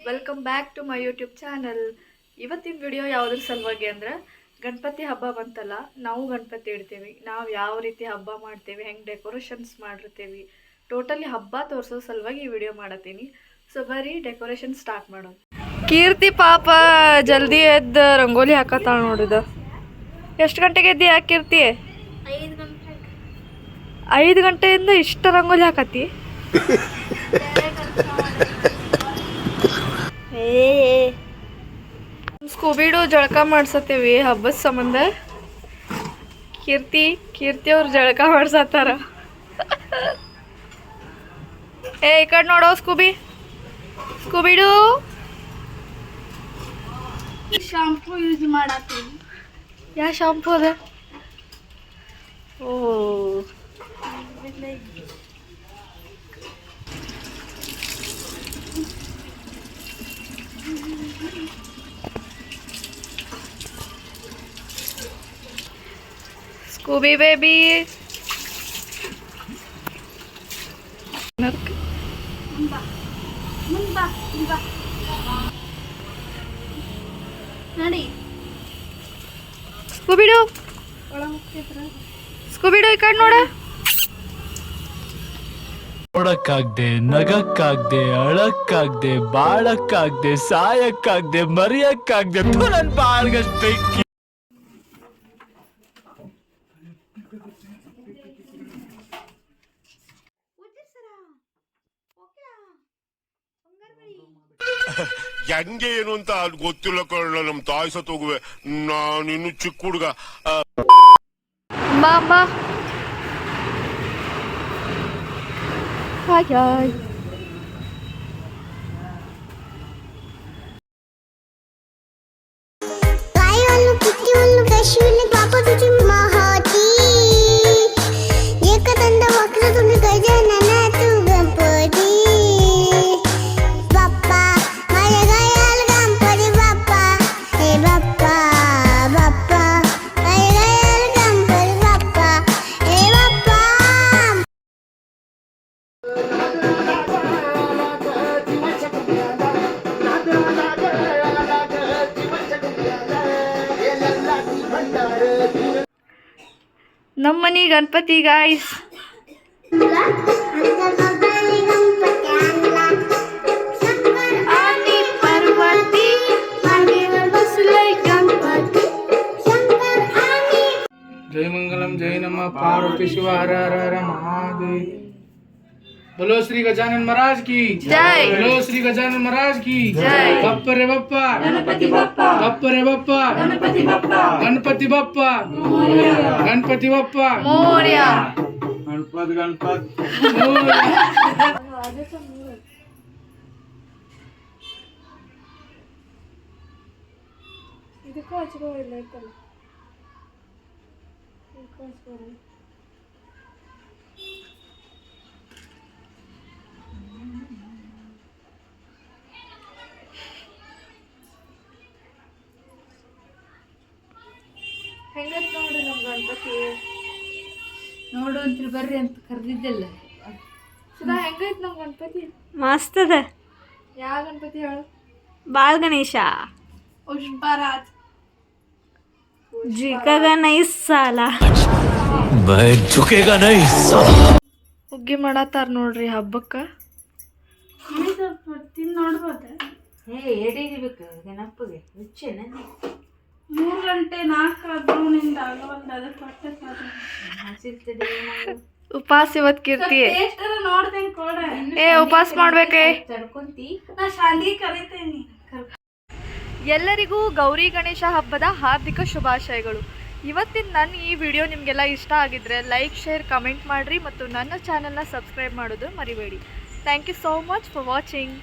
Welcome back to my YouTube channel. ಇವತ್ತಿನ video ಯಾವುದ್ರ ಸಲುವಾಗಿ ಅಂದ್ರೆ ಗಣಪತಿ ಹಬ್ಬ ಬಂತಲ್ಲ, ನಾವು ಗಣಪತಿ ಇಡ್ತೀವಿ. ನಾವು ಯಾವ ರೀತಿ ಹಬ್ಬ ಮಾಡ್ತೀವಿ, ಹೆಂಗೆ ಡೆಕೋರೇಷನ್ಸ್ ಮಾಡಿರ್ತೀವಿ, ಟೋಟಲಿ ಹಬ್ಬ ತೋರಿಸೋ ಸಲುವಾಗಿ ಈ ವಿಡಿಯೋ ಮಾಡತ್ತೀನಿ. ಸೊ ಬರೀ ಡೆಕೋರೇಷನ್ ಸ್ಟಾರ್ಟ್ ಮಾಡೋಣ. ಕೀರ್ತಿ ಪಾಪ ಜಲ್ದಿ ಎದ್ದು ರಂಗೋಲಿ ಹಾಕತ್ತಾಳ ನೋಡಿದ. ಎಷ್ಟು ಗಂಟೆಗೆ ಎದ್ದಿ? ಯಾಕೆ ಕೀರ್ತಿ 5 ಗಂಟೆಯಿಂದ ಇಷ್ಟ ರಂಗೋಲಿ ಹಾಕತ್ತಿ? ಸ್ಕೂಬಿಡು ಜಳಕ ಮಾಡ್ಸತ್ತೀವಿ ಹಬ್ಬದ ಸಂಬಂಧ. ಕೀರ್ತಿ ಅವ್ರು ಜಳಕ ಮಾಡ್ಸತ್ತಾರ. ಈ ಕಡೆ ನೋಡೋ ಸ್ಕೂಬಿಡು. Shampoo use ಮಾಡತ್ತೀವಿ. ಯಾವ ಶಾಂಪೂ ಅದ? ಓ ಸ್ಕೂಬಿ ಬೇಬಿ. ನೋಡಿ ಸ್ಕೂಬಿಡು ಈ ಕಡೆ ನೋಡ. ನೋಡಕ್ಕಾಗ್ದೆ, ನಗಕ್ಕಾಗ್ದೆ, ಅಳಕ್ಕಾಗ್ದೆ, ಬಾಳಕ್ಕಾಗ್ದೆ, ಸಾಯಕ್ಕಾಗ್ದೆ, ಮರಿಯಕ್ಕಾಗ್ದೆ, ನನ್ ಬಾಳ್ಗಷ್ಟೇ. ಹೆಂಗೆ ಏನು ಅಂತ ಗೊತ್ತಿಲ್ಲ ಕಣ. ನಮ್ ತಾಯಿ ಸತ್ ಹೋಗುವೆ, ನಾನಿನ್ನು ಚಿಕ್ಕ ಹುಡುಗ. ಬಾ ಹಾಯ್. ನಮ್ಮನಿ ಗಣಪತಿ ಗಾಯ್ಸ್. जय मंगलम जय नमः पार्वती शिव हर हर हर महादेव. बोलो श्री गजानन महाराज की जय. बोलो श्री गजानन महाराज की जय. बप्पा रे बप्पा गणपति बप्पा, बप्पा रे बप्पा गणपति बप्पा, गणपति बप्पा मोरया, गणपति बप्पा मोरया. गणपत ಇದಕ್ಕೂ ಹಚ್ಕೋ ಇಲ್ಲ ಐತಲ್ಲ. ಹೆಂಗತ್ ನೋಡಿ ನಮ್ಮ ಗಣಪತಿ. ನೋಡು ಅಂತ್ರಿ ಬರ್ರಿ ಅಂತ ಕರೆದಿದ್ದಲ್ಲ. ಸುಧಾ ಹೆಂಗೈತ್ ನಮ್ಮ ಗಣಪತಿ? ಮಸ್ತ್ ಅದ. ಯಾವ ಗಣಪತಿ ಹೇಳು? ಬಾಲ್ ಗಣೇಶ. ಪುಷ್ಪರಾಜ್. ಜಿಕಾಗ ನೈಸ್ ಸಾಲ. ಹುಗ್ಗಿ ಮಾಡತ್ತಾರ ನೋಡ್ರಿ ಹಬ್ಬಕ್ಕ. ತಿಂದು ನೋಡ್ಬೋದ? ಎಡಿಬೇಕು ಗಣಪಗೆ 3 ಗಂಟೆ 4 ಆದ್ರೂ ನಿಂದ ಆಗವಲ್ದು. ಅದಕ್ಕೆ ಹೊಟ್ಟೆ ಉಪವಾಸ ಇವತ್ತು ಕೀರ್ತಿ. ನೋಡ್ತೇನೆ ಕೊಡ. ಉಪವಾಸ ಮಾಡ್ಬೇಕೆ? ನಾ ಶಾಲಿಗೆ ಕರಿತೇನೆ. ಎಲ್ಲರಿಗೂ ಗೌರಿ ಗಣೇಶ ಹಬ್ಬದ ಹಾರ್ದಿಕ ಶುಭಾಶಯಗಳು. ಇವತ್ತಿನ ನನ್ನ ಈ ವಿಡಿಯೋ ನಿಮಗೆಲ್ಲ ಇಷ್ಟ ಆಗಿದ್ರೆ ಲೈಕ್, ಶೇರ್, ಕಮೆಂಟ್ ಮಾಡಿರಿ ಮತ್ತು ನನ್ನ ಚಾನಲ್ನ ಸಬ್ಸ್ಕ್ರೈಬ್ ಮಾಡೋದು ಮರಿಬೇಡಿ. Thank you so much for watching.